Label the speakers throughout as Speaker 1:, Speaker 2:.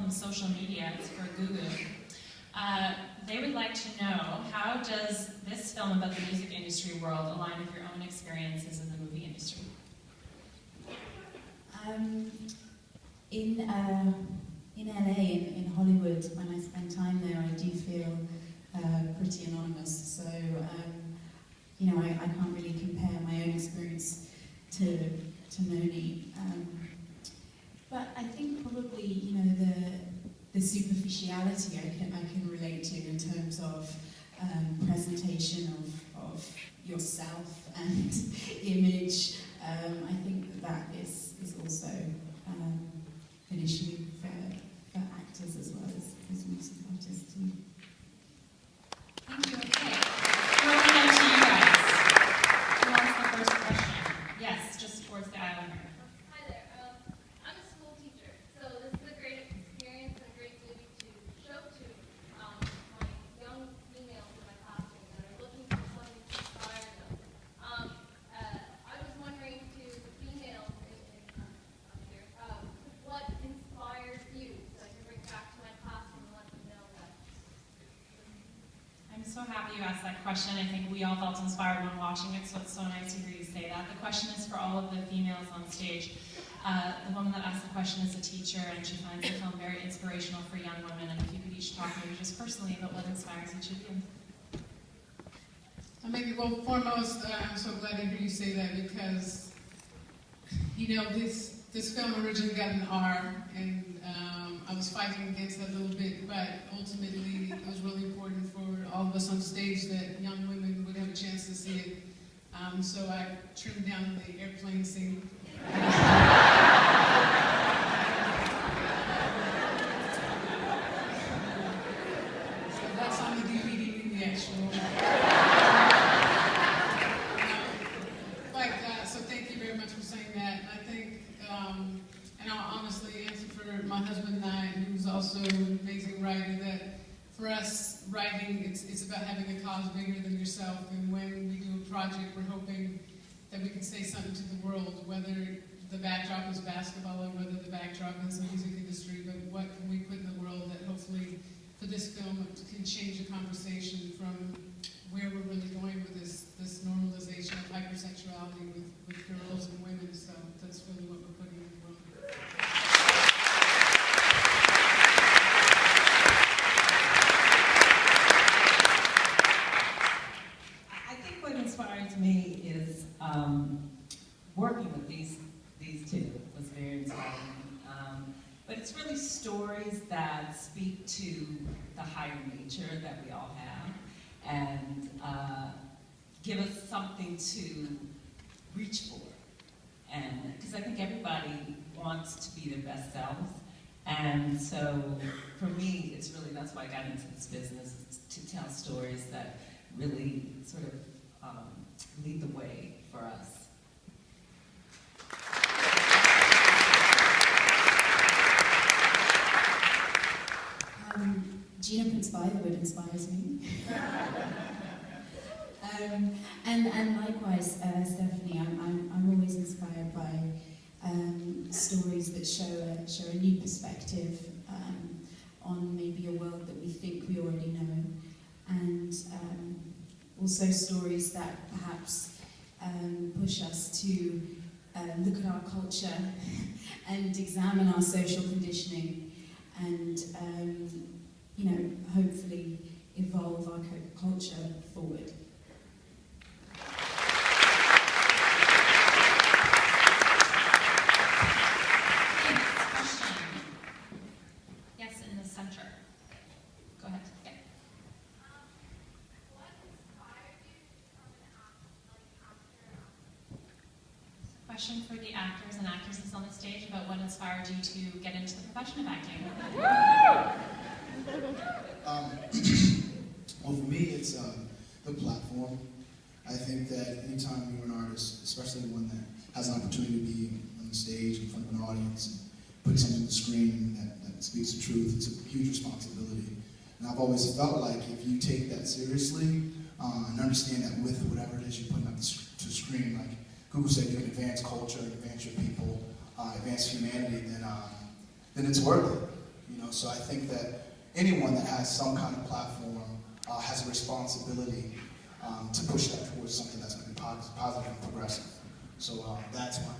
Speaker 1: from social media. It's for Gugu. They would like to know, how does this film about the music industry world align with your own experiences in the movie industry?
Speaker 2: In LA, in Hollywood, when I spend time there, I do feel pretty anonymous. So, you know, I can't really compare my own experience to Noni. But I think probably, you know, the superficiality I can relate to in terms of presentation of yourself and image. I think that is also an issue for actors as well as music artists too.
Speaker 1: Thank you. Okay. We're opening up to you guys. Who wants the first question? Yes, just towards the aisle here.
Speaker 3: Hi there. I'm a school teacher, so this is a great experience and a great duty to show to my young females in my classroom that are looking for something to inspire them. I was wondering to the females up here, what inspires you, so I can bring it back to my classroom and let them know that.
Speaker 1: I'm so happy you asked that question. I think we all felt inspired when watching it, so it's so nice to hear you say that. The question is for all of the females on stage. The woman that asked the question is a teacher, and she finds the film very inspirational for young women. And if you could each talk maybe just personally about what inspires each of you.
Speaker 4: Maybe, well, foremost, I'm so glad to hear you say that, because, you know, this film originally got an R, and I was fighting against that a little bit, but ultimately it was really important for all of us on stage that young women would have a chance to see it. So I trimmed down the airplane scene. So that's on the DVD in the actual. So thank you very much for saying that. I think, and I'll honestly answer for my husband and I, who's also an amazing writer, that for us, writing, it's about having a cause bigger than yourself. And when we do a project, we're hoping that we can say something to the world, whether the backdrop is basketball or whether the backdrop is the music industry, but what can we put in the world that hopefully for this film can change the conversation from where we're really going with this normalization of hypersexuality with girls and women. So that's really what we're putting in the world.
Speaker 5: I think what inspires me is working with these two was very inspiring. But it's really stories that speak to the higher nature that we all have, and give us something to reach for. And because I think everybody wants to be their best selves, and so for me, it's really, that's why I got into this business, to tell stories that really sort of lead the way for us.
Speaker 2: Gina Prince-Bythewood inspires me. And likewise, Stephanie, I'm always inspired by stories that show a new perspective on maybe a world that we think we already know, and also stories that perhaps push us to look at our culture and examine our social conditioning, and you know, hopefully evolve our culture forward.
Speaker 1: Question for the actors and actresses on the stage about what inspired you to get into the profession of acting.
Speaker 6: Well, for me, it's the platform. I think that anytime you're an artist, especially one that has an opportunity to be on the stage in front of an audience and put something on the screen that speaks the truth, it's a huge responsibility. And I've always felt like if you take that seriously and understand that with whatever it is you're putting up to screen, like Gugu said, you can advance culture, advance your people, advance humanity, then it's worth it. You know, So I think that anyone that has some kind of platform has a responsibility to push that towards something that's going to be positive and progressive. So that's one.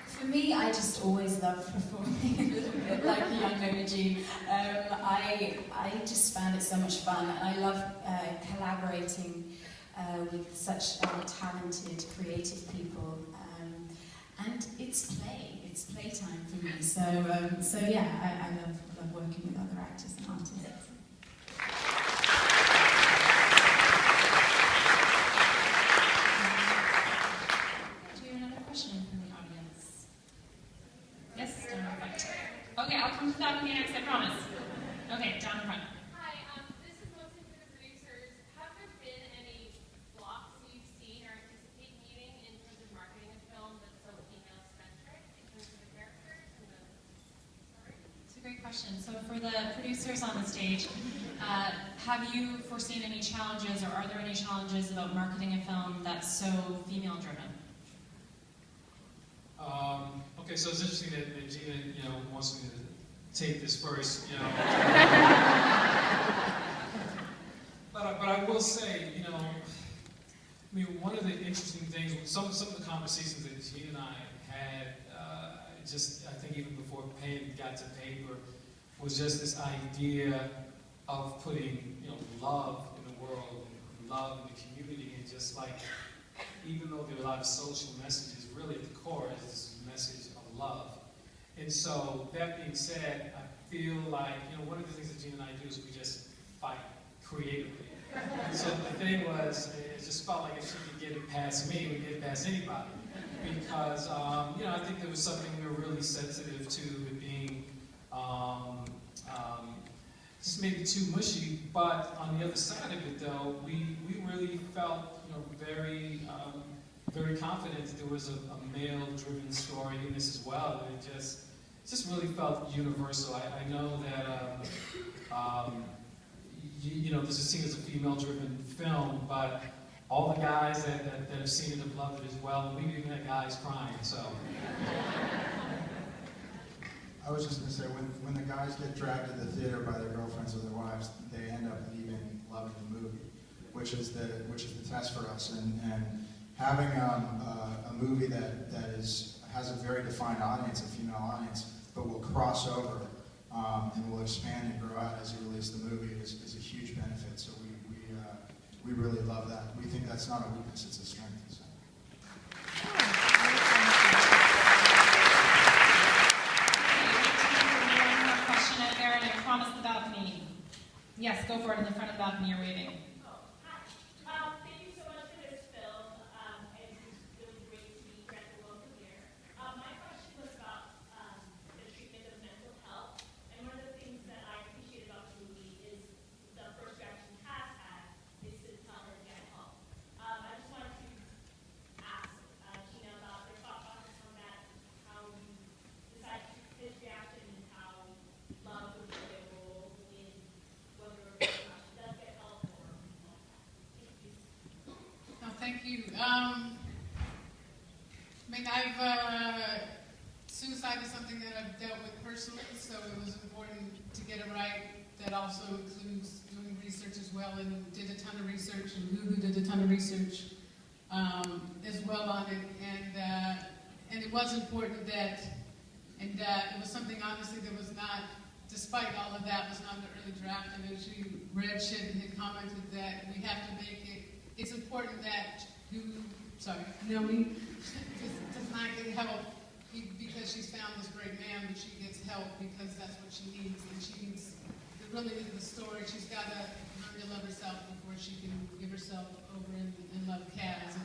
Speaker 2: For me, I just always love performing a little bit like a young Gina. I just found it so much fun, and I love collaborating with such talented, creative people. And it's playtime for me. So yeah, I love working with other actors and artists.
Speaker 1: Do you have another question from the audience? Yes, down in front. Okay, I'll come to that one next, I promise. Okay, down in front.
Speaker 3: Hi, this is mostly for the producers. Have there been any blocks you've seen or anticipate meeting in terms of marketing a film that's so female-centric in terms of the characters and the story?
Speaker 1: It's a great question. So for the producers on the stage, have you foreseen any challenges, or are there any challenges about marketing a film that's so female-driven?
Speaker 7: Okay, so it's interesting that Gina, wants me to take this first, But I will say, I mean, one of the interesting things, some of the conversations that Gina and I had, I think even before pen got to paper, was just this idea of putting, love in the world, and love in the community, and just like, even though there are a lot of social messages, really at the core is this message of love. And so, that being said, I feel like, one of the things that Gina and I do is we just fight creatively. And so the thing was, it just felt like if she could get it past me, we could get it past anybody. Because, I think there was something we were really sensitive to, it being just maybe too mushy. But on the other side of it, though, we really felt, very very confident that there was a male-driven story in this as well. And it just really felt universal. I know that this is seen as a female-driven film, but all the guys that have seen it have loved it as well. We've even had guys crying. So.
Speaker 8: I was just going to say, when the guys get dragged to the theater by their girlfriends or their wives, they end up leaving loving the movie, which is the test for us. And having a movie that has a very defined audience, a female audience, but will cross over and will expand and grow out as you release the movie is a huge benefit. So we really love that. We think that's not a weakness; it's a strength. So.
Speaker 1: Promise the balcony. Yes, go for it in the front of the balcony. You're waving.
Speaker 3: Thank you so much for this film. It's really great to be at the world premiere. My question was about the treatment of mental health. And one of the things that I appreciate about the movie is the first reaction Cass had is to tell her to get help. I just wanted to ask Gina about your thought process on that, how you decided to his reaction and how love would play a role in whether or not she does get help or not. Thank you.
Speaker 4: No, thank you. Suicide is something that I've dealt with personally, so it was important to get it right. That also includes doing research as well, and did a ton of research, and Gugu did a ton of research as well on it, and it was important that it was something honestly that was not, despite all of that, was not in the early draft. And as you read, Shit had commented that we have to make it. It's important that Naomi does not get help because she's found this great man, but she gets help because that's what she needs, and she needs. Really, the story, she's got to learn to love herself before she can give herself over and love Kaz. And